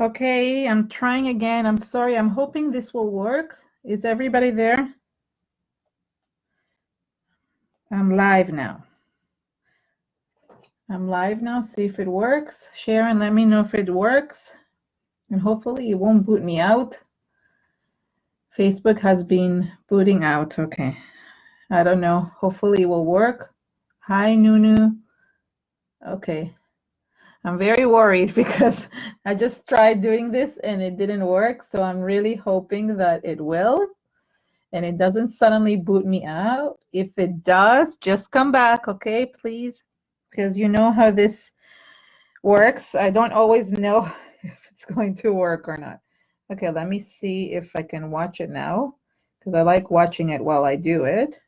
Okay, I'm trying again. I'm sorry. I'm hoping this will work. Is everybody there? I'm live now. I'm live now. See if it works. Sharon, let me know if it works. And hopefully it won't boot me out. Facebook has been booting out. Okay. I don't know. Hopefully it will work. Hi, Nunu. Okay. I'm very worried because I just tried doing this and it didn't work. So I'm really hoping that it will. And it doesn't suddenly boot me out. If it does, just come back, okay, please? Because you know how this works. I don't always know if it's going to work or not. Okay, let me see if I can watch it now, because I like watching it while I do it.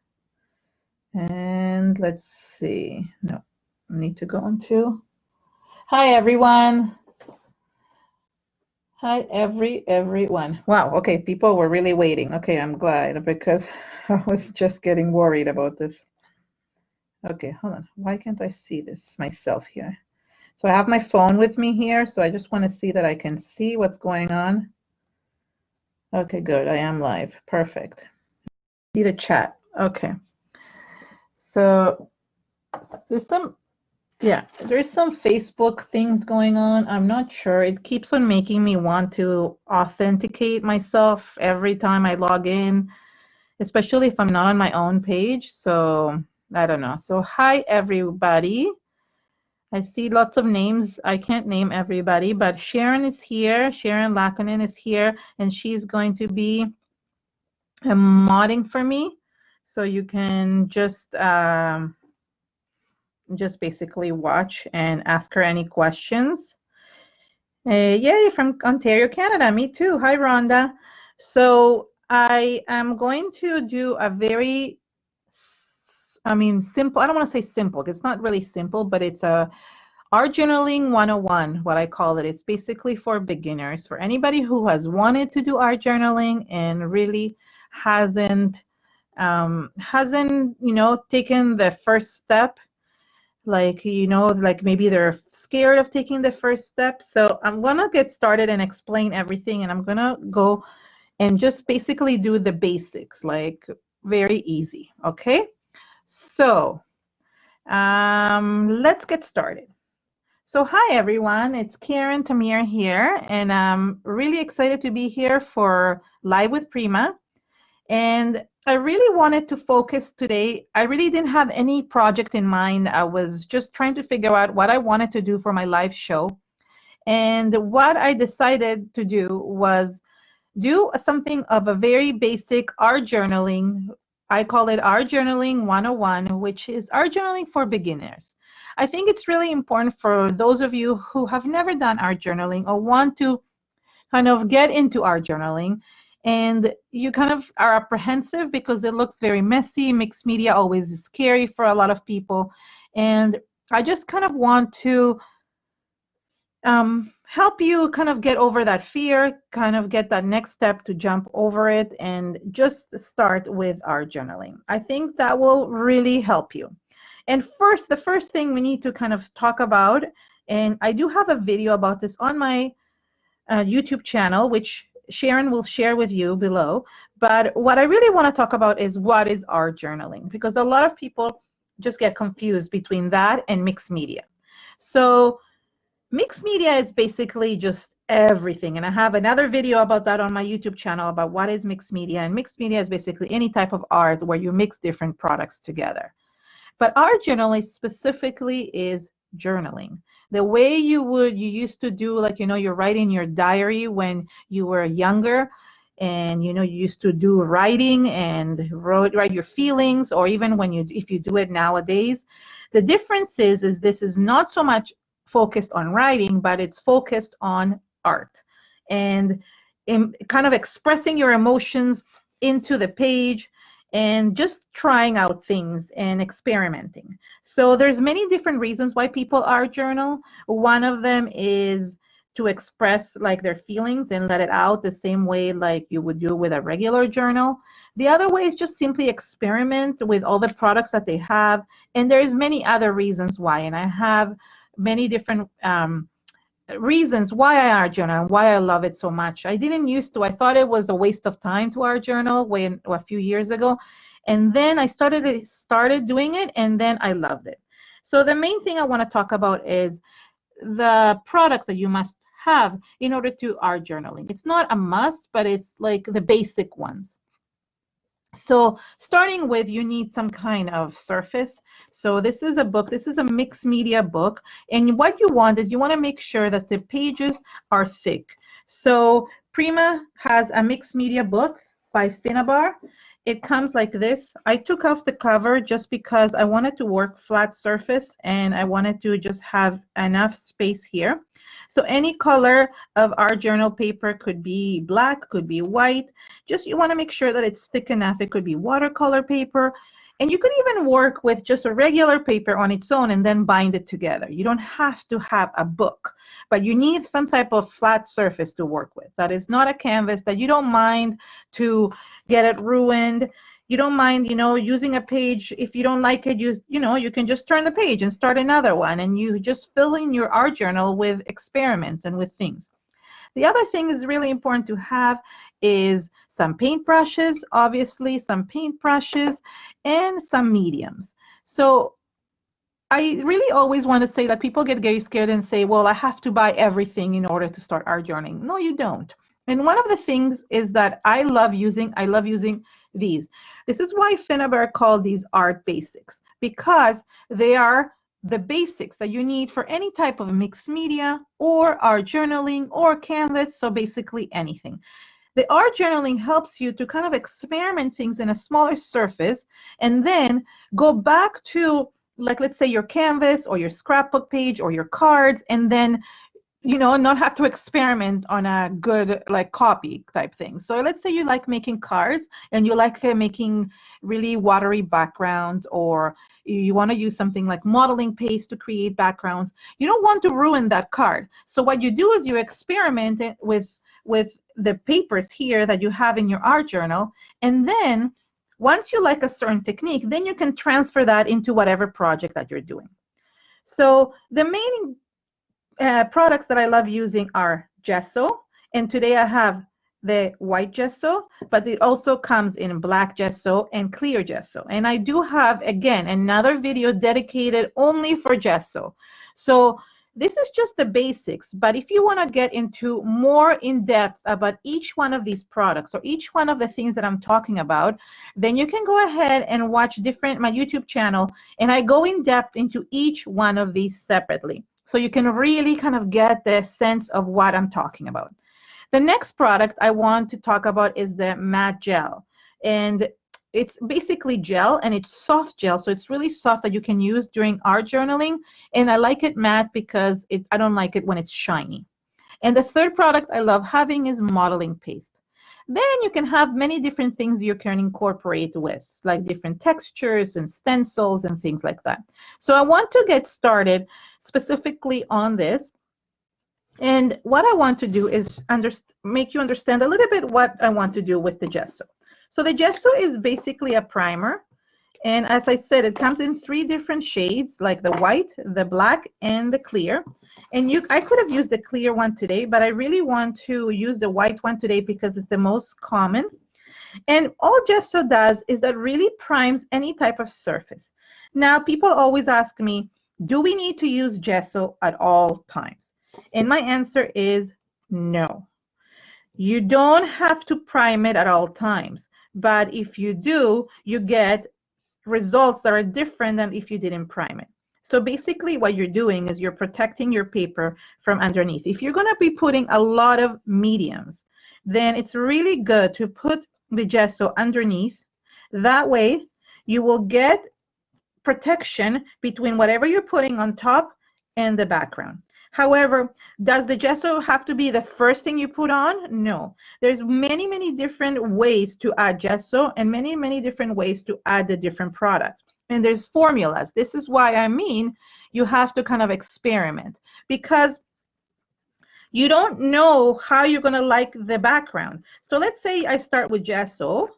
And let's see. No, I need to go into. Hi, everyone. Hi, everyone. Wow, okay, people were really waiting. Okay, I'm glad because I was just getting worried about this. Okay, hold on. Why can't I see this myself here? So I have my phone with me here, so I just want to see that I can see what's going on. Okay, good. I am live. Perfect. See the chat. Okay. So there's some, yeah, there's some Facebook things going on. I'm not sure. It keeps on making me want to authenticate myself every time I log in, especially if I'm not on my own page. So I don't know. So hi, everybody. I see lots of names. I can't name everybody, but Sharon is here. Sharon Lakanen is here, and she's going to be modding for me. So you can just basically watch and ask her any questions. Yay, from Ontario, Canada. Me too. Hi, Rhonda. So I am going to do a very, simple. I don't want to say simple. It's not really simple, but it's a Art Journaling 101, what I call it. It's basically for beginners, for anybody who has wanted to do art journaling and really hasn't, taken the first step. Like, like maybe they're scared of taking the first step. So I'm going to get started and explain everything. And I'm going to go and just basically do the basics, like very easy. Okay. So let's get started. So hi everyone, it's Keren Tamir here, and I'm really excited to be here for Live with Prima. And I really wanted to focus today. I really didn't have any project in mind. I was just trying to figure out what I wanted to do for my live show. And what I decided to do was do something of a very basic art journaling. I call it Art Journaling 101, which is art journaling for beginners. I think it's really important for those of you who have never done art journaling or want to kind of get into art journaling, and you kind of are apprehensive because it looks very messy. Mixed media always is scary for a lot of people. And I just kind of want to help you kind of get over that fear, kind of get that next step to jump over it and just start with art journaling. I think that will really help you. And the first thing we need to kind of talk about, and I do have a video about this on my YouTube channel, which Sharon will share with you below. But what I really want to talk about is what is art journaling, because a lot of people just get confused between that and mixed media. So mixed media is basically just everything. And I have another video about that on my YouTube channel about what is mixed media. And mixed media is basically any type of art where you mix different products together. But art journaling specifically is journaling. The way you used to do, like, you're writing your diary when you were younger, and you used to do writing and write your feelings, or even if you do it nowadays. The difference is this is not so much focused on writing, but it's focused on art and in kind of expressing your emotions into the page and just trying out things and experimenting. So there's many different reasons why people art journal. One of them is to express like their feelings and let it out the same way like you would do with a regular journal. The other way is just simply experiment with all the products that they have. And there's many other reasons why. And I have many different reasons why I art journal and why I love it so much. I didn't used to. I thought it was a waste of time to art journal a few years ago. And then I started doing it, and then I loved it. So the main thing I want to talk about is the products that you must have in order to art journaling. It's not a must, but it's like the basic ones. So starting with, you need some kind of surface. So this is a book, this is a mixed media book. And what you want is you want to make sure that the pages are thick. So Prima has a mixed media book by Finnabar. It comes like this. I took off the cover just because I wanted to work flat surface and I wanted to just have enough space here. So any color of our journal paper could be black, could be white. Just you want to make sure that it's thick enough. It could be watercolor paper. And you could even work with just a regular paper on its own and then bind it together. You don't have to have a book, but you need some type of flat surface to work with. That is not a canvas that you don't mind to get it ruined. You don't mind, using a page. If you don't like it, you can just turn the page and start another one, and you just fill in your art journal with experiments and with things. The other thing is really important to have is some paintbrushes, obviously, some paintbrushes, and some mediums. So I really always want to say that people get very scared and say, well, I have to buy everything in order to start art journaling. No, you don't. And one of the things is that I love using these. This is why Finnabar called these art basics, because they are the basics that you need for any type of mixed media or art journaling or canvas, so basically anything. The art journaling helps you to kind of experiment things in a smaller surface and then go back to, like, let's say your canvas or your scrapbook page or your cards, and then not have to experiment on a good like copy type thing. So let's say you like making cards and you like making really watery backgrounds, or you want to use something like modeling paste to create backgrounds. You don't want to ruin that card. So what you do is you experiment with the papers here that you have in your art journal, and then once you like a certain technique, then you can transfer that into whatever project that you're doing. So the main products that I love using are gesso, and today I have the white gesso, but it also comes in black gesso and clear gesso. And I do have, again, another video dedicated only for gesso. So this is just the basics, but if you want to get into more in depth about each one of these products or each one of the things that I'm talking about, then you can go ahead and watch my YouTube channel, and I go in depth into each one of these separately. So you can really kind of get the sense of what I'm talking about. The next product I want to talk about is the matte gel. And it's basically gel, and it's soft gel. So it's really soft that you can use during art journaling. And I like it matte because I don't like it when it's shiny. And the third product I love having is modeling paste. Then you can have many different things you can incorporate with, like different textures and stencils and things like that. So I want to get started specifically on this. And what I want to do is make you understand a little bit what I want to do with the gesso. So the gesso is basically a primer. And as I said, it comes in 3 different shades, like the white, the black, and the clear. And I could have used the clear one today, but I really want to use the white one today because it's the most common. And all gesso does is that really primes any type of surface. Now, people always ask me, do we need to use gesso at all times? And my answer is no. You don't have to prime it at all times. But if you do, you get results that are different than if you didn't prime it. So basically what you're doing is you're protecting your paper from underneath. If you're going to be putting a lot of mediums, then it's really good to put the gesso underneath. That way you will get protection between whatever you're putting on top and the background. However, does the gesso have to be the first thing you put on? No. There's many, many different ways to add gesso and many, many different ways to add the different products. And there's formulas. This is why I mean you have to kind of experiment, because you don't know how you're going to like the background. So let's say I start with gesso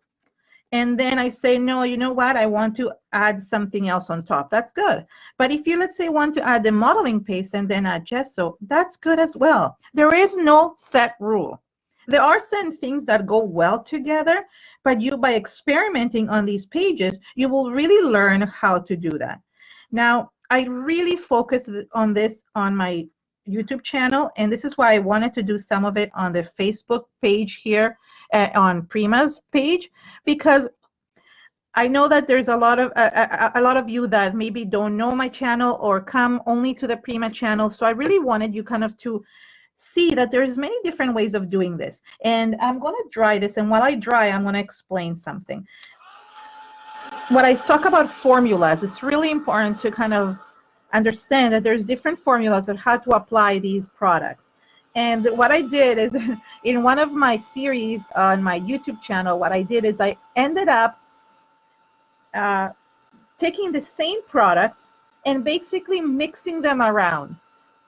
and then I say, no, you know what, I want to add something else on top, that's good. But if you, let's say, want to add the modeling paste and then add gesso, that's good as well. There is no set rule. There are certain things that go well together, but you, by experimenting on these pages, you will really learn how to do that. Now, I really focus on this on my YouTube channel, and this is why I wanted to do some of it on the Facebook page here, on Prima's page, because I know that there's a lot of you that maybe don't know my channel or come only to the Prima channel. So I really wanted you kind of to see that there's many different ways of doing this. And I'm going to dry this, and while I dry, I'm going to explain something. When I talk about formulas, it's really important to kind of understand that there's different formulas on how to apply these products. And what I did is, in one of my series on my YouTube channel, what I did is I ended up taking the same products and basically mixing them around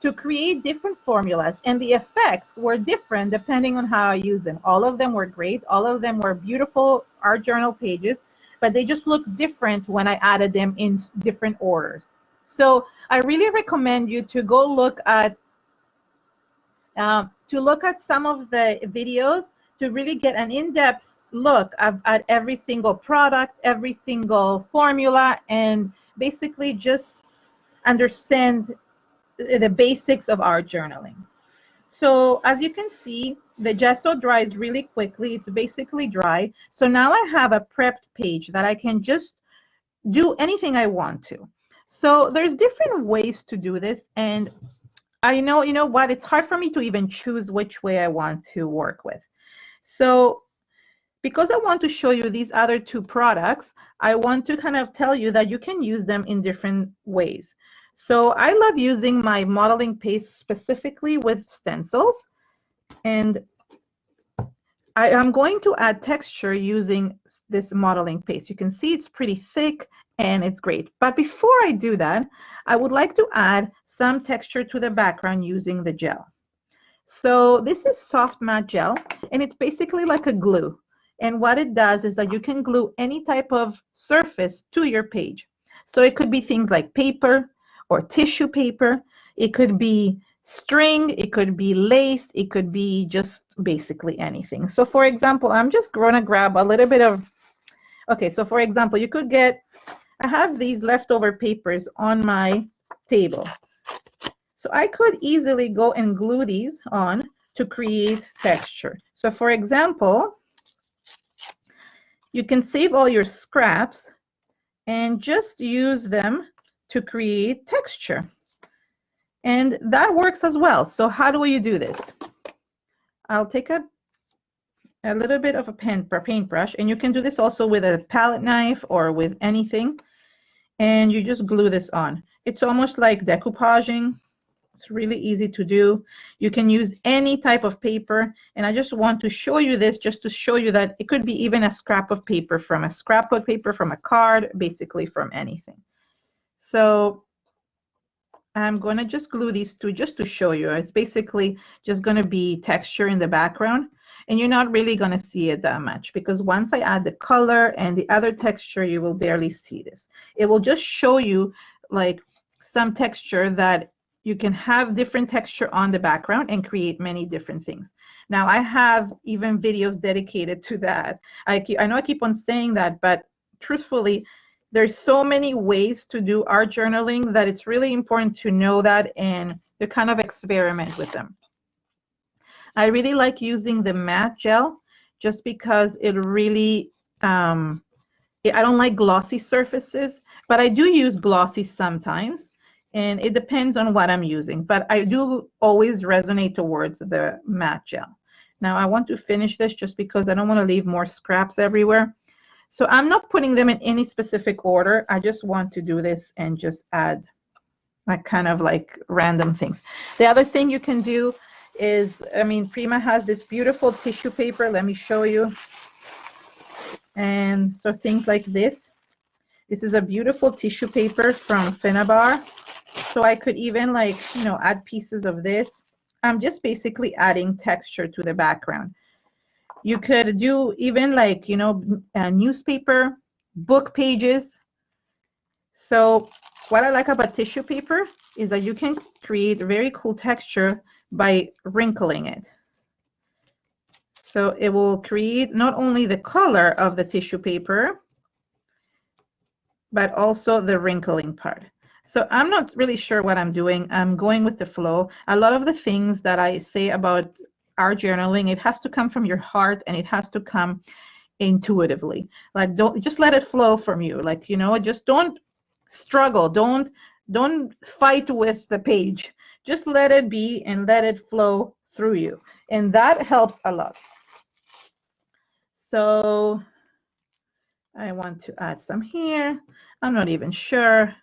to create different formulas, and the effects were different depending on how I used them. All of them were great, all of them were beautiful art journal pages, but they just looked different when I added them in different orders. So I really recommend you to go look at some of the videos to really get an in-depth look at every single product, every single formula, and basically just understand the basics of art journaling. So as you can see, the gesso dries really quickly. It's basically dry. So now I have a prepped page that I can just do anything I want to. So there's different ways to do this, and I know, you know what, it's hard for me to even choose which way I want to work with. So because I want to show you these other two products, I want to kind of tell you that you can use them in different ways. So I love using my modeling paste specifically with stencils, and I am going to add texture using this modeling paste. You can see it's pretty thick and it's great. But before I do that, I would like to add some texture to the background using the gel. So this is soft matte gel, and it's basically like a glue. And what it does is that you can glue any type of surface to your page. So it could be things like paper or tissue paper. It could be string, it could be lace, it could be just basically anything. So for example, I'm just going to grab a little bit of, okay, so for example, you could get, I have these leftover papers on my table. So I could easily go and glue these on to create texture. So for example, you can save all your scraps and just use them to create texture. And that works as well. So how do you do this? I'll take a little bit of a paintbrush, and you can do this also with a palette knife or with anything. And you just glue this on. It's almost like decoupaging. It's really easy to do. You can use any type of paper, and I just want to show you this just to show you that it could be even a scrap of paper, from a scrapbook paper, from a card, basically from anything. So I'm going to just glue these two just to show you. It's basically just going to be texture in the background, and you're not really going to see it that much, because once I add the color and the other texture, you will barely see this. It will just show you like some texture that you can have different texture on the background and create many different things. Now I have even videos dedicated to that. I know I keep on saying that, but truthfully, there's so many ways to do art journaling that it's really important to know that and to kind of experiment with them. I really like using the matte gel just because it really, I don't like glossy surfaces, but I do use glossy sometimes. And it depends on what I'm using, but I do always resonate towards the matte gel. Now I want to finish this just because I don't want to leave more scraps everywhere. So I'm not putting them in any specific order. I just want to do this and just add like kind of like random things. The other thing you can do is, I mean, Prima has this beautiful tissue paper. Let me show you. And so things like this. This is a beautiful tissue paper from Finnabar. So I could even, like, you know, add pieces of this. I'm just basically adding texture to the background. You could do even like, you know, newspaper, book pages. So what I like about tissue paper is that you can create a very cool texture by wrinkling it. So it will create not only the color of the tissue paper, but also the wrinkling part. So I'm not really sure what I'm doing. I'm going with the flow. A lot of the things that I say about our journaling, it has to come from your heart and it has to come intuitively. Like, don't just let it flow from you. Like, you know, just don't struggle. Don't fight with the page. Just let it be and let it flow through you. And that helps a lot. So I want to add some here. I'm not even sure.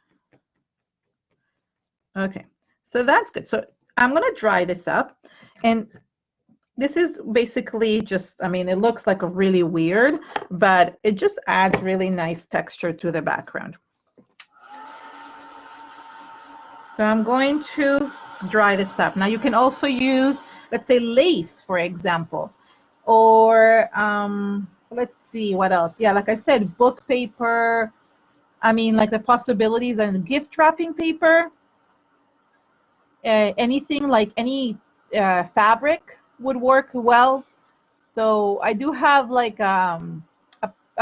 Okay, so that's good. So I'm going to dry this up. And this is basically just, I mean, it looks like a really weird, but it just adds really nice texture to the background. So I'm going to dry this up. Now you can also use, let's say, lace, for example, or let's see what else. Yeah, like I said, book paper. I mean, like the possibilities and gift wrapping paper. Anything like any fabric would work well. So I do have like a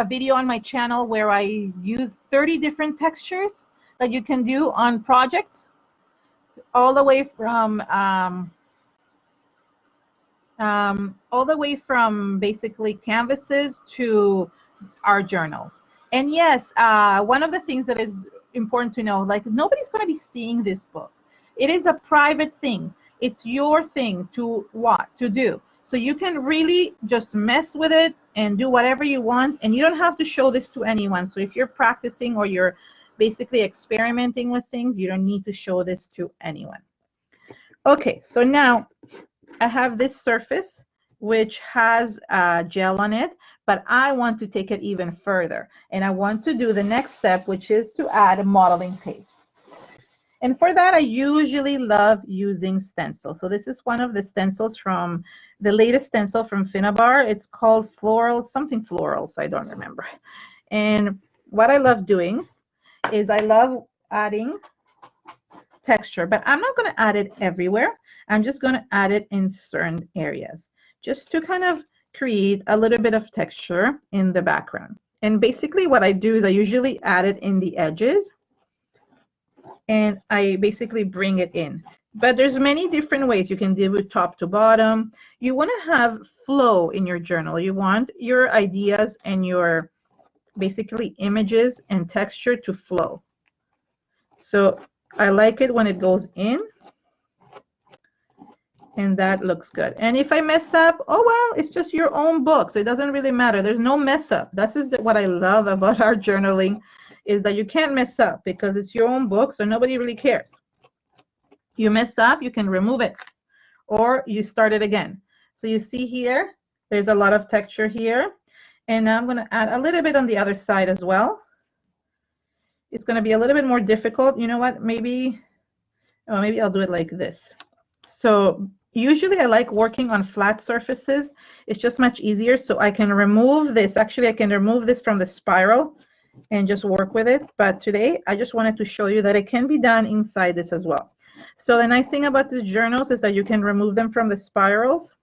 video on my channel where I use 30 different textures that you can do on projects, all the way from basically canvases to our journals. And yes, one of the things that is important to know, like nobody's going to be seeing this book. It is a private thing. It's your thing to do. So you can really just mess with it and do whatever you want, and you don't have to show this to anyone. So if you're practicing or you're basically experimenting with things, you don't need to show this to anyone. Okay, so now I have this surface which has gel on it, but I want to take it even further, and I want to do the next step, which is to add a modeling paste. And for that, I usually love using stencils. So this is one of the stencils from the latest stencil from Finnabar. It's called Florals, something Florals, I don't remember. And what I love doing is I love adding texture, but I'm not going to add it everywhere. I'm just going to add it in certain areas, just to kind of create a little bit of texture in the background. And basically what I do is I usually add it in the edges, and I basically bring it in. But there's many different ways you can do it, top to bottom. You want to have flow in your journal. You want your ideas and your basically images and texture to flow. So I like it when it goes in, and that looks good. And if I mess up, oh well, it's just your own book, so it doesn't really matter. There's no mess up. This is what I love about our journaling, is that you can't mess up because it's your own book, so nobody really cares. You mess up, you can remove it, or you start it again. So you see here, there's a lot of texture here, and now I'm going to add a little bit on the other side as well. It's going to be a little bit more difficult. You know what? Maybe I'll do it like this. So usually I like working on flat surfaces. It's just much easier. So I can remove this. Actually, I can remove this from the spiral and just work with it. But today, I just wanted to show you that it can be done inside this as well. So the nice thing about the journals is that you can remove them from the spirals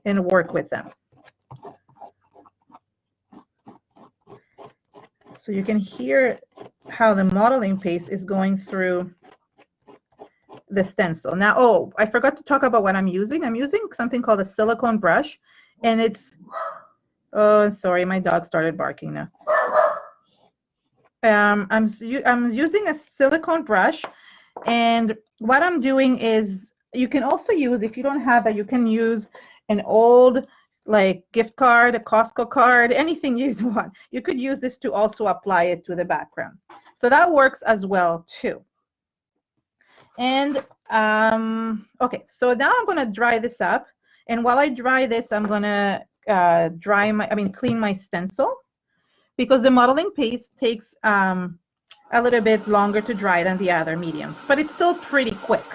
and work with them. So you can hear how the modeling paste is going through the stencil. Now, oh, I forgot to talk about what I'm using. I'm using something called a silicone brush, and it's, oh, sorry, my dog started barking now. I'm using a silicone brush, and what I'm doing is, you can also use, if you don't have that, you can use an old like gift card, a Costco card, anything you want. You could use this to also apply it to the background. So that works as well too. And okay, so now I'm going to dry this up, and while I dry this, I'm going to clean my stencil, because the modeling paste takes a little bit longer to dry than the other mediums, but it's still pretty quick.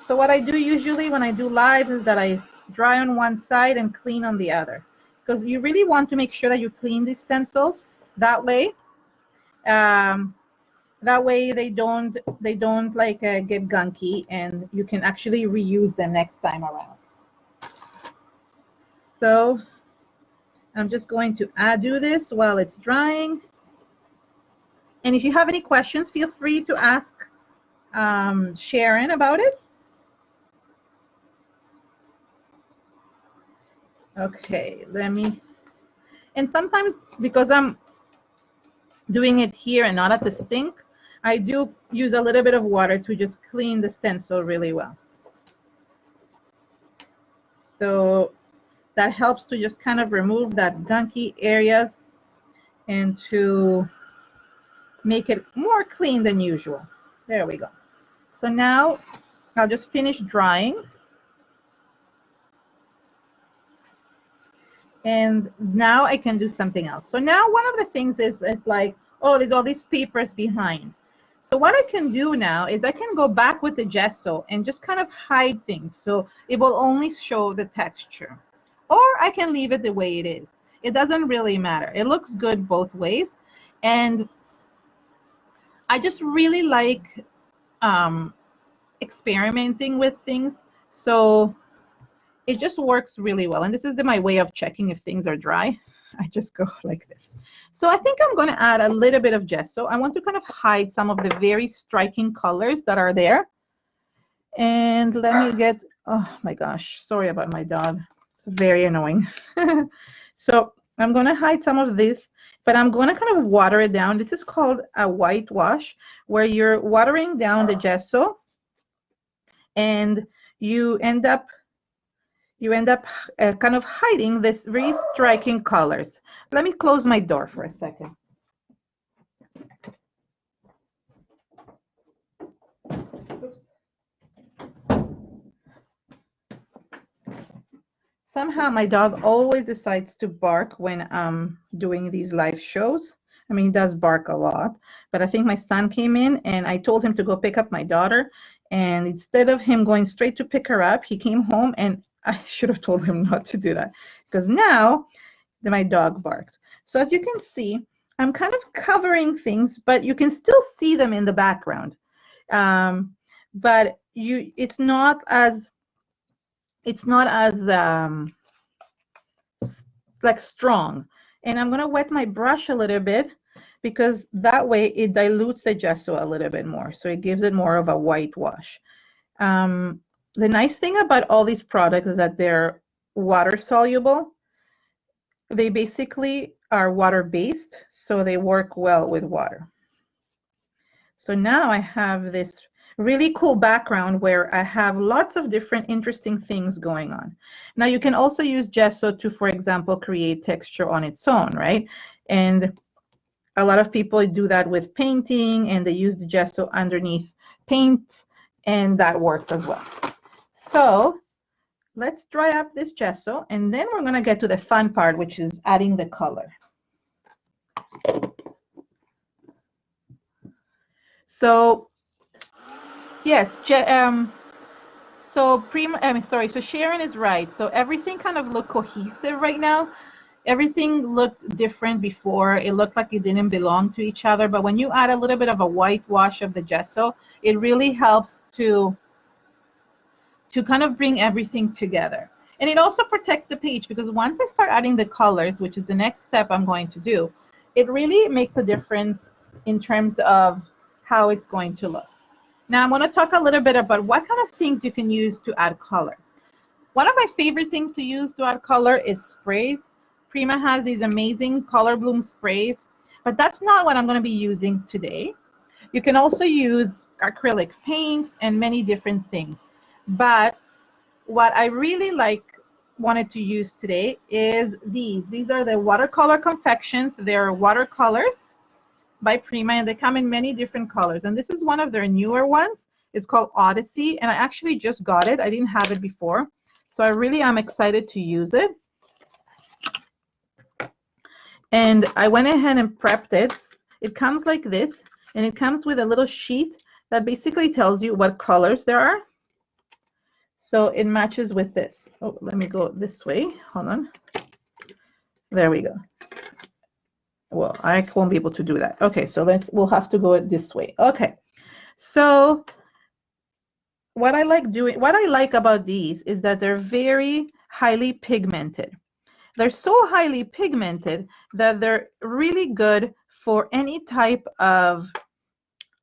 So what I do usually when I do lives is that I dry on one side and clean on the other. because you really want to make sure that you clean these stencils. That way they don't like get gunky, and you can actually reuse them next time around. So I'm just going to do this while it's drying. And if you have any questions, feel free to ask Sharon about it. Okay, and sometimes because I'm doing it here and not at the sink, I do use a little bit of water to just clean the stencil really well. So that helps to just kind of remove that gunky areas and to make it more clean than usual. There we go. So now I'll just finish drying. And now I can do something else. So now one of the things is like, oh, there's all these papers behind. So what I can do now is I can go back with the gesso and just kind of hide things, so it will only show the texture. Or I can leave it the way it is. It doesn't really matter. It looks good both ways. And I just really like experimenting with things. So it just works really well. And this is my way of checking if things are dry. I just go like this. So I think I'm going to add a little bit of gesso. I want to kind of hide some of the very striking colors that are there. And let me get, oh my gosh, sorry about my dog. It's very annoying. So I'm going to hide some of this, but I'm going to kind of water it down. This is called a whitewash, where you're watering down the gesso and you end up kind of hiding this very striking colors. Let me close my door for a second. Oops. Somehow my dog always decides to bark when I'm doing these live shows. I mean, he does bark a lot, but I think my son came in and I told him to go pick up my daughter. And instead of him going straight to pick her up, he came home, and I should have told him not to do that, because now my dog barked. So as you can see, I'm kind of covering things, but you can still see them in the background. But it's not as like strong. And I'm going to wet my brush a little bit, because that way it dilutes the gesso a little bit more. So it gives it more of a whitewash. The nice thing about all these products is that they're water soluble. They basically are water based, so they work well with water. So now I have this really cool background where I have lots of different interesting things going on. Now you can also use gesso to, for example, create texture on its own, right? And a lot of people do that with painting, and they use the gesso underneath paint, and that works as well. So let's dry up this gesso, and then we're going to get to the fun part, which is adding the color. So yes, so Sharon is right. So everything kind of looked cohesive right now. Everything looked different before. It looked like it didn't belong to each other. But when you add a little bit of a whitewash of the gesso, it really helps to kind of bring everything together. And it also protects the page, because once I start adding the colors, which is the next step I'm going to do, it really makes a difference in terms of how it's going to look. Now I'm going to talk a little bit about what kind of things you can use to add color. One of my favorite things to use to add color is sprays. Prima has these amazing color bloom sprays, but that's not what I'm going to be using today. You can also use acrylic paints and many different things. But what I really wanted to use today is these. These are the watercolor confections. They're watercolors by Prima, and they come in many different colors. And this is one of their newer ones. It's called Odyssey, and I actually just got it. I didn't have it before, so I really am excited to use it. And I went ahead and prepped it. It comes like this, and it comes with a little sheet that basically tells you what colors there are. So it matches with this. Oh, let me go this way. Hold on. There we go. Well, I won't be able to do that. Okay, so we'll have to go this way. Okay, so what I like about these is that they're very highly pigmented. They're so highly pigmented that they're really good for any type of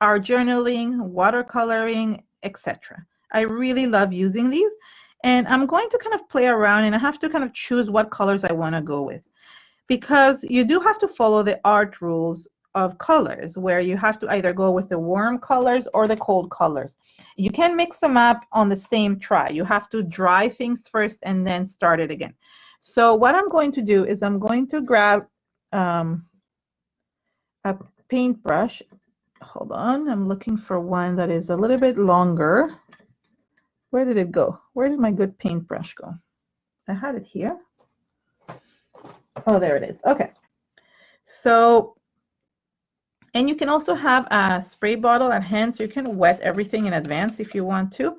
art journaling, watercoloring, etc. I really love using these, and I'm going to kind of play around, and I have to kind of choose what colors I want to go with, because you do have to follow the art rules of colors, where you have to either go with the warm colors or the cold colors. You can't mix them up on the same try. You have to dry things first and then start it again. So what I'm going to do is I'm going to grab a paintbrush. Hold on, I'm looking for one that is a little bit longer. Where did it go? Where did my good paintbrush go? I had it here. Oh, there it is. Okay. So, and you can also have a spray bottle at hand, so you can wet everything in advance if you want to.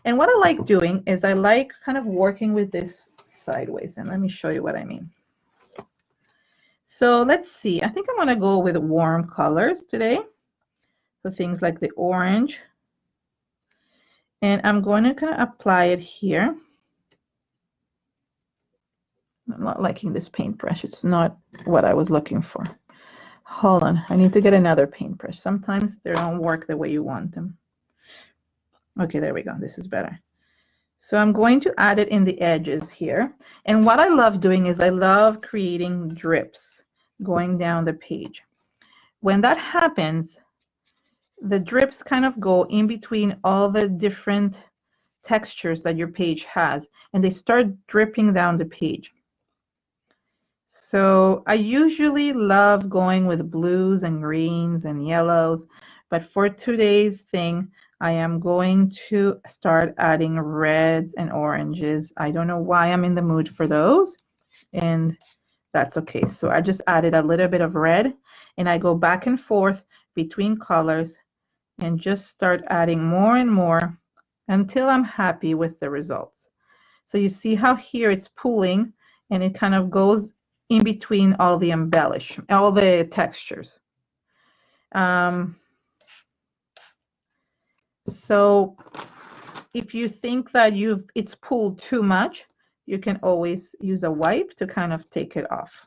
And what I like doing is I like kind of working with this sideways, and let me show you what I mean. So let's see. I think I'm going to go with warm colors today. So things like the orange. And I'm going to kind of apply it here. I'm not liking this paintbrush. It's not what I was looking for. Hold on. I need to get another paintbrush. Sometimes they don't work the way you want them. Okay, there we go. This is better. So I'm going to add it in the edges here. And what I love doing is I love creating drips going down the page. When that happens, the drips kind of go in between all the different textures that your page has, and they start dripping down the page. So I usually love going with blues and greens and yellows, but for today's thing, I am going to start adding reds and oranges. I don't know why I'm in the mood for those, and that's okay. So I just added a little bit of red, and I go back and forth between colors and just start adding more and more until I'm happy with the results. So you see how here it's pooling, and it kind of goes in between all the embellishment, all the textures. So if you think that it's pulled too much, you can always use a wipe to kind of take it off.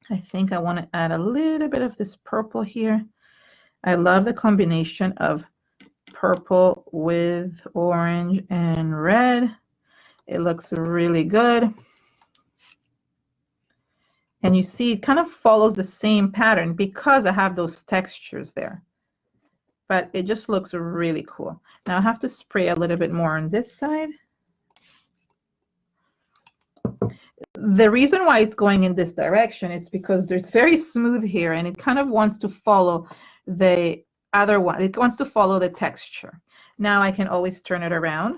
I think I want to add a little bit of this purple here. I love the combination of purple with orange and red. It looks really good. And you see it kind of follows the same pattern because I have those textures there. But it just looks really cool. Now I have to spray a little bit more on this side. The reason why it's going in this direction is because there's very smooth here, and it kind of wants to follow the other one. It wants to follow the texture. Now I can always turn it around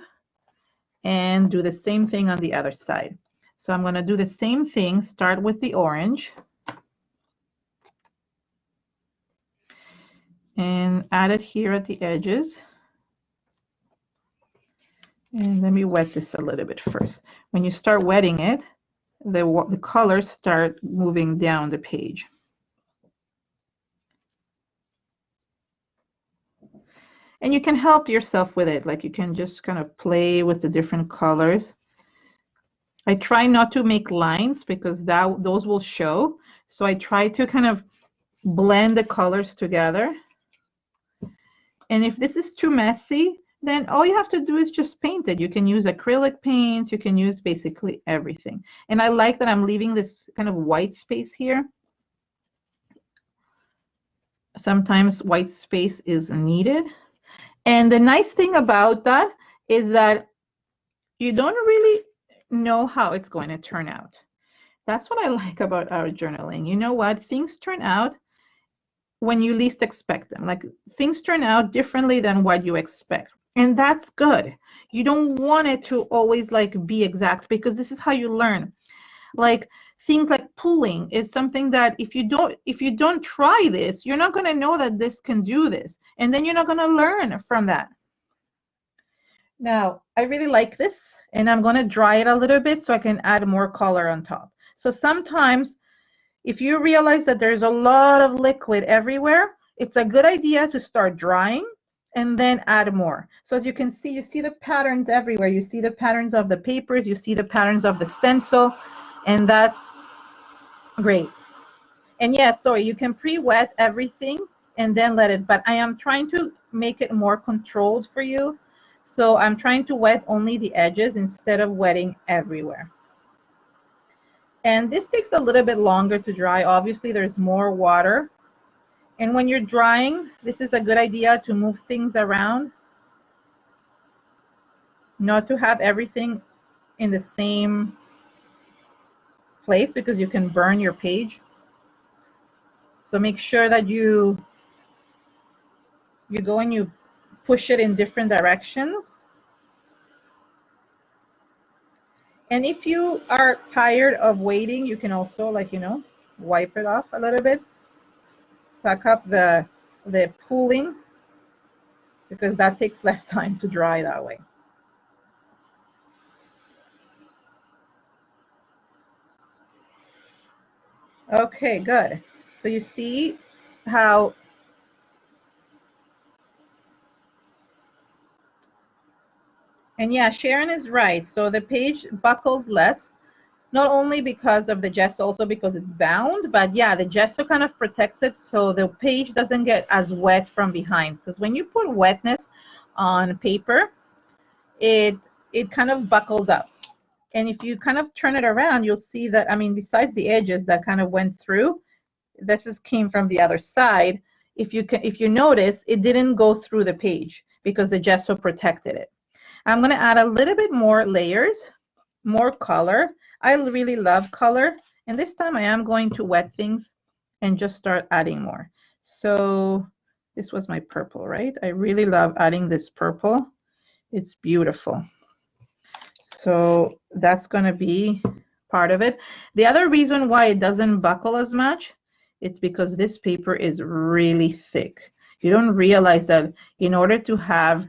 and do the same thing on the other side. So I'm going to do the same thing, start with the orange and add it here at the edges. And let me wet this a little bit first. When you start wetting it, the colors start moving down the page. And you can help yourself with it, like you can just kind of play with the different colors. I try not to make lines because those will show. So I try to kind of blend the colors together. And if this is too messy, then all you have to do is just paint it. You can use acrylic paints. You can use basically everything. And I like that I'm leaving this kind of white space here. Sometimes white space is needed. And the nice thing about that is that you don't really know how it's going to turn out. That's what I like about our journaling. You know what? Things turn out when you least expect them. Like things turn out differently than what you expect. And that's good. You don't want it to always like be exact, because this is how you learn. Like things like pulling is something that if you don't try this, you're not going to know that this can do this. And then you're not going to learn from that. Now, I really like this, and I'm going to dry it a little bit so I can add more color on top. So sometimes if you realize that there's a lot of liquid everywhere, it's a good idea to start drying and then add more. So as you can see, you see the patterns everywhere. You see the patterns of the papers, you see the patterns of the stencil, and that's great. And yes, sorry, you can pre-wet everything and then let it, but I am trying to make it more controlled for you. So I'm trying to wet only the edges instead of wetting everywhere. And this takes a little bit longer to dry. Obviously, there's more water. And when you're drying, this is a good idea to move things around, not to have everything in the same place because you can burn your page. So make sure that you go and you push it in different directions. And if you are tired of waiting, you can also, like, you know, wipe it off a little bit, suck up the pooling, because that takes less time to dry that way. Okay, good. So you see how and yeah, Sharon is right. So the page buckles less, not only because of the gesso, also because it's bound, but yeah, the gesso kind of protects it so the page doesn't get as wet from behind. Because when you put wetness on paper, it kind of buckles up. And if you kind of turn it around, you'll see that, I mean, besides the edges that kind of went through, this came from the other side. If you notice, it didn't go through the page because the gesso protected it. I'm going to add a little bit more layers, more color. I really love color, and this time I am going to wet things and just start adding more. So this was my purple, right? I really love adding this purple. It's beautiful. So that's going to be part of it. The other reason why it doesn't buckle as much, it's because this paper is really thick. You don't realize that in order to have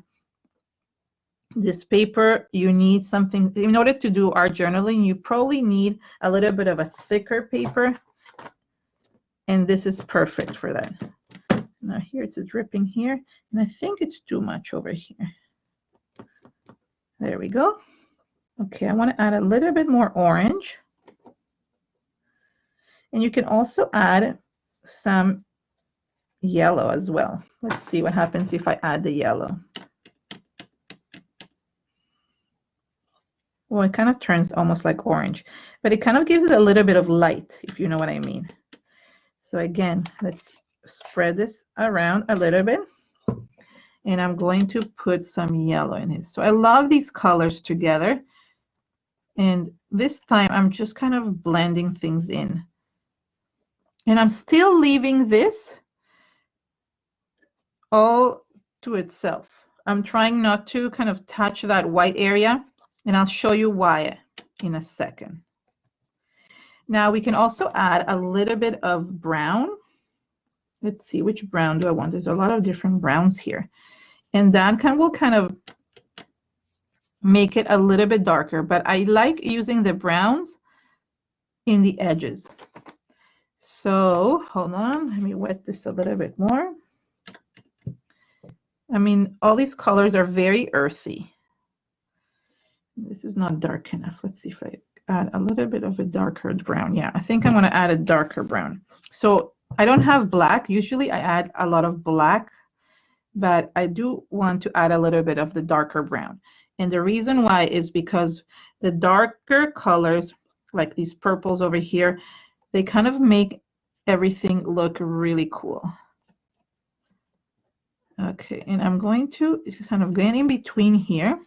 this paper, you need something. In order to do art journaling, you probably need a little bit of a thicker paper, and this is perfect for that. Now here it's dripping here, and I think it's too much over here. There we go. Okay, I want to add a little bit more orange, and you can also add some yellow as well. Let's see what happens if I add the yellow. Well, it kind of turns almost like orange, but it kind of gives it a little bit of light, if you know what I mean. So again, let's spread this around a little bit, and I'm going to put some yellow in it. So I love these colors together, and this time I'm just kind of blending things in, and I'm still leaving this all to itself. I'm trying not to kind of touch that white area, and I'll show you why in a second. Now we can also add a little bit of brown. Let's see, which brown do I want? There's a lot of different browns here, and that will kind of make it a little bit darker, but I like using the browns in the edges. So hold on, let me wet this a little bit more. I mean, all these colors are very earthy. This is not dark enough. Let's see if I add a little bit of a darker brown. Yeah, I think I'm going to add a darker brown. So I don't have black. Usually I add a lot of black, but I do want to add a little bit of the darker brown. And the reason why is because the darker colors, like these purples over here, they kind of make everything look really cool. Okay, and I'm going to kind of go in between here.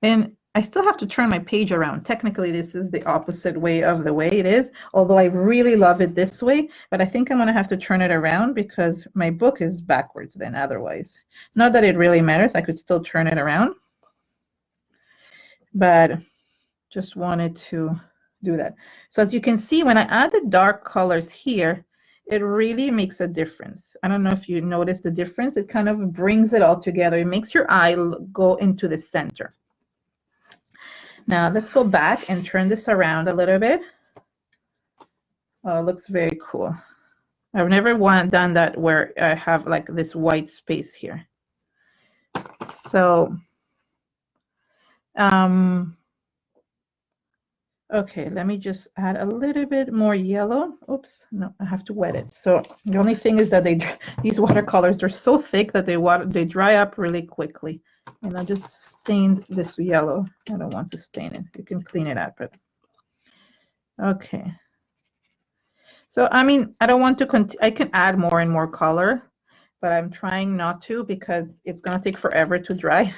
And I still have to turn my page around. Technically, this is the opposite way of the way it is, although I really love it this way, but I think I'm going to have to turn it around because my book is backwards then otherwise. Not that it really matters. I could still turn it around, but just wanted to do that. So as you can see, when I add the dark colors here, it really makes a difference. I don't know if you notice the difference. It kind of brings it all together. It makes your eye go into the center. Now let's go back and turn this around a little bit. Oh, it looks very cool. I've never done that where I have like this white space here. So, okay, let me just add a little bit more yellow. Oops, no, I have to wet it. So the only thing is that these watercolors are so thick that they dry up really quickly. And I just stained this yellow. I don't want to stain it. You can clean it up, but okay. So I mean, I don't want to I can add more and more color, but I'm trying not to because it's gonna take forever to dry,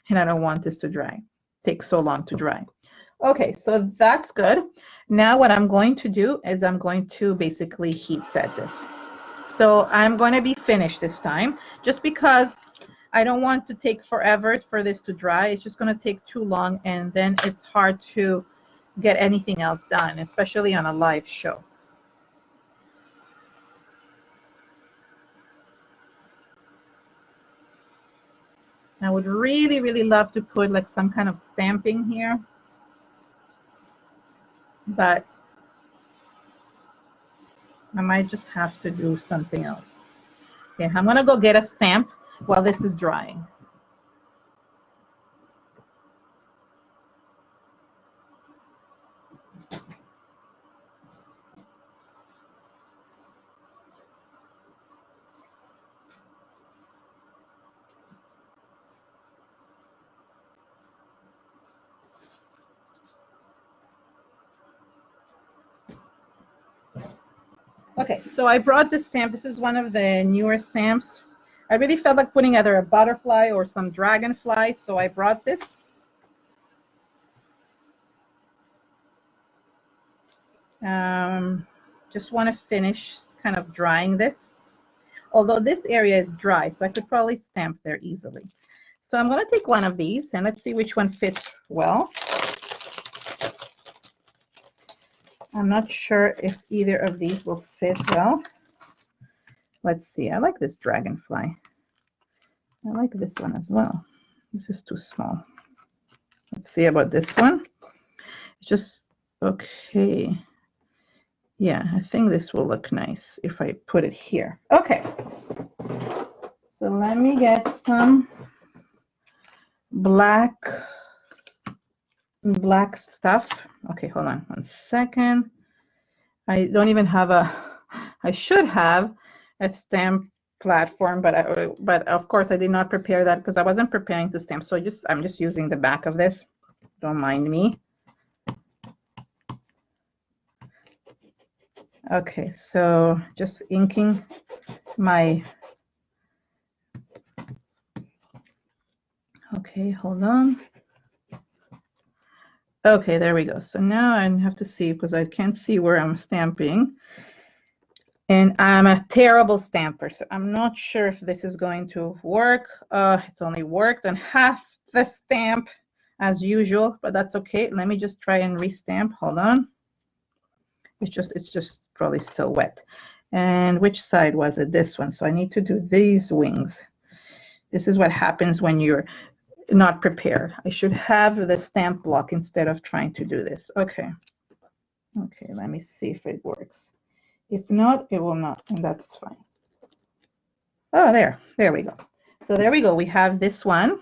and I don't want this to dry. Take so long to dry. Okay, so that's good. Now what I'm going to do is I'm going to basically heat set this. So I'm going to be finished this time, just because I don't want to take forever for this to dry. It's just going to take too long, and then it's hard to get anything else done, especially on a live show. I would really, really love to put like some kind of stamping here, but I might just have to do something else. Okay, I'm gonna go get a stamp while this is drying. Okay, so I brought this stamp. This is one of the newer stamps. I really felt like putting either a butterfly or some dragonfly, so I brought this. Just want to finish kind of drying this. Although this area is dry, so I could probably stamp there easily. So I'm going to take one of these, and let's see which one fits well. I'm not sure if either of these will fit well. Let's see. I like this dragonfly. I like this one as well. This is too small. Let's see about this one. It's just okay. Yeah, I think this will look nice if I put it here. Okay. So let me get some black stuff. Okay, hold on 1 second. I don't even have I should have a stamp platform, but of course I did not prepare that because I wasn't preparing to stamp. So I'm just using the back of this. Don't mind me. Okay, so just inking my. Okay, hold on. Okay, there we go. So now I have to see because I can't see where I'm stamping. And I'm a terrible stamper, so I'm not sure if this is going to work. It's only worked on half the stamp as usual, but that's okay. Let me just try and restamp. Hold on. It's just probably still wet. And which side was it? This one. So I need to do these wings. This is what happens when you're not prepared. I should have the stamp block instead of trying to do this. Okay. Okay, let me see if it works. If not, it will not, and that's fine. Oh, there we go. So there we go. We have this one.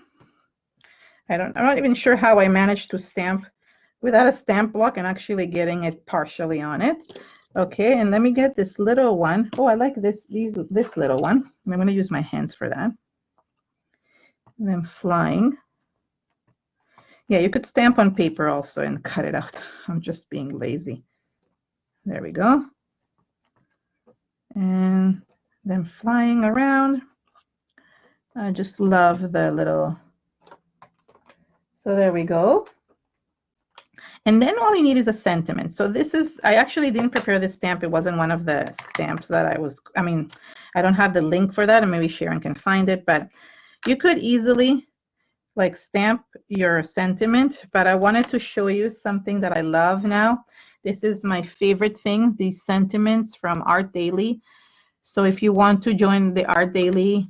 I'm not even sure how I managed to stamp without a stamp block and actually getting it partially on it. Okay, and let me get this little one. Oh, I like this little one. I'm going to use my hands for that. And then flying. Yeah, you could stamp on paper also and cut it out. I'm just being lazy. There we go. And then flying around. I just love the little. So there we go. And then all you need is a sentiment. So this is, I actually didn't prepare this stamp. It wasn't one of the stamps that I don't have the link for that, and maybe Sharon can find it, but you could easily like stamp your sentiment. But I wanted to show you something that I love now. This is my favorite thing, these sentiments from Art Daily. So if you want to join the Art Daily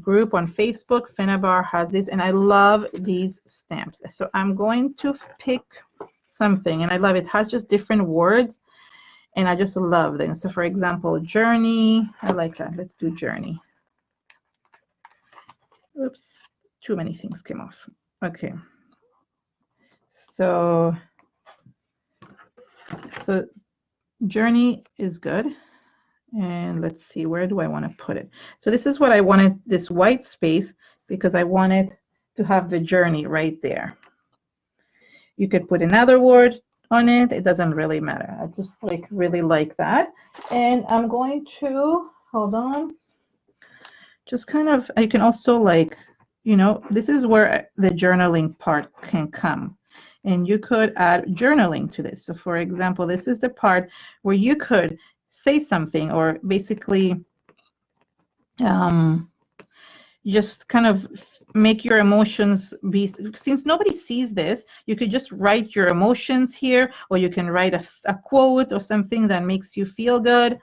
group on Facebook. Finnabar has this, and I love these stamps. So I'm going to pick something, and I love it. It has just different words, and I just love them. So for example, journey, I like that. Let's do journey. Oops, too many things came off. Okay. So journey is good. And let's see, where do I want to put it? So this is what I wanted, this white space, because I wanted to have the journey right there. You could put another word on it. It doesn't really matter. I just really like that. And I'm going to, hold on, just kind of, you can also this is where the journaling part can come. And you could add journaling to this. So for example, this is the part where you could say something, or basically just kind of make your emotions be, since nobody sees this, you could just write your emotions here, or you can write a quote or something that makes you feel good,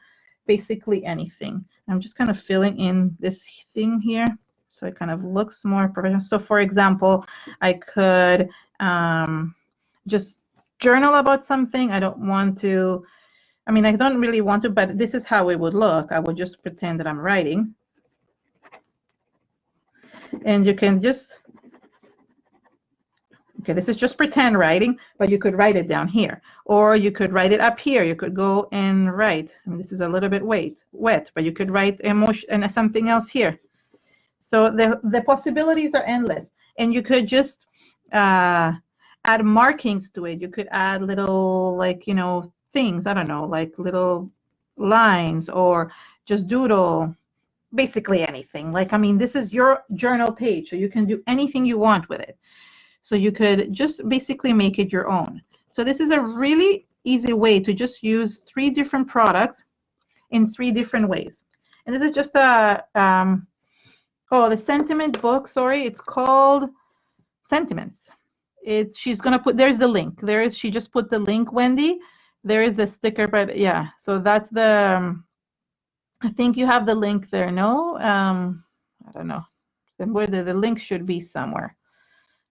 basically anything. I'm just kind of filling in this thing here so it kind of looks more professional. So for example, I could just journal about something. I don't want to, I don't really want to, but this is how it would look. I would just pretend that I'm writing. And you can just, okay, this is just pretend writing, but you could write it down here. Or you could write it up here. You could go and write. This is a little bit wet, but you could write emotion and something else here. So the possibilities are endless. And you could just add markings to it. You could add little, things, I don't know, like little lines, or just doodle, basically anything. This is your journal page, so you can do anything you want with it. So you could just basically make it your own. So this is a really easy way to just use 3 different products in 3 different ways. And this is just a, the sentiment book, sorry, it's called Sentiments. She's gonna put, there's the link. She just put the link, Wendy. There is a sticker, but yeah, so that's the, I think you have the link there, no? I don't know. Where the link should be somewhere.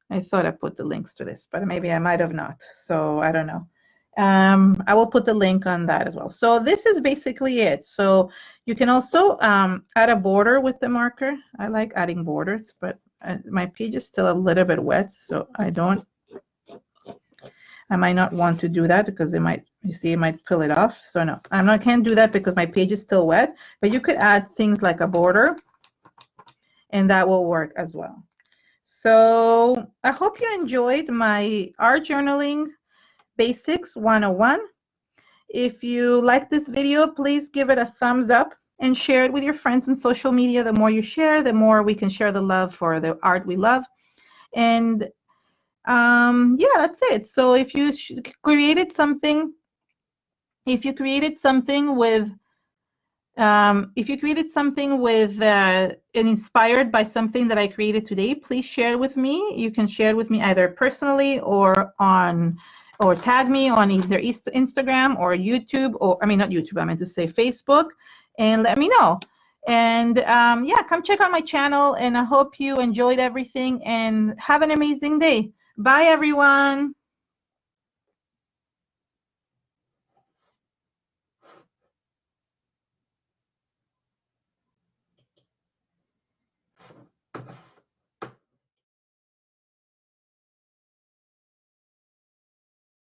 I thought I put the links to this, but maybe I might have not. So I don't know. I will put the link on that as well. So this is basically it. So you can also add a border with the marker. I like adding borders, but my page is still a little bit wet, so I might not want to do that because it might, you see, it might pull it off. So no, can't do that because my page is still wet, but you could add things like a border and that will work as well. So I hope you enjoyed my art journaling basics 101. If you like this video, please give it a thumbs up and share it with your friends on social media. The more you share, the more we can share the love for the art we love. And yeah, that's it. So if you created something, and inspired by something that I created today, please share it with me. You can share it with me either personally or tag me on either Instagram or YouTube, or not YouTube, I meant to say Facebook, and let me know. And yeah, come check out my channel, and I hope you enjoyed everything, and have an amazing day. Bye, everyone.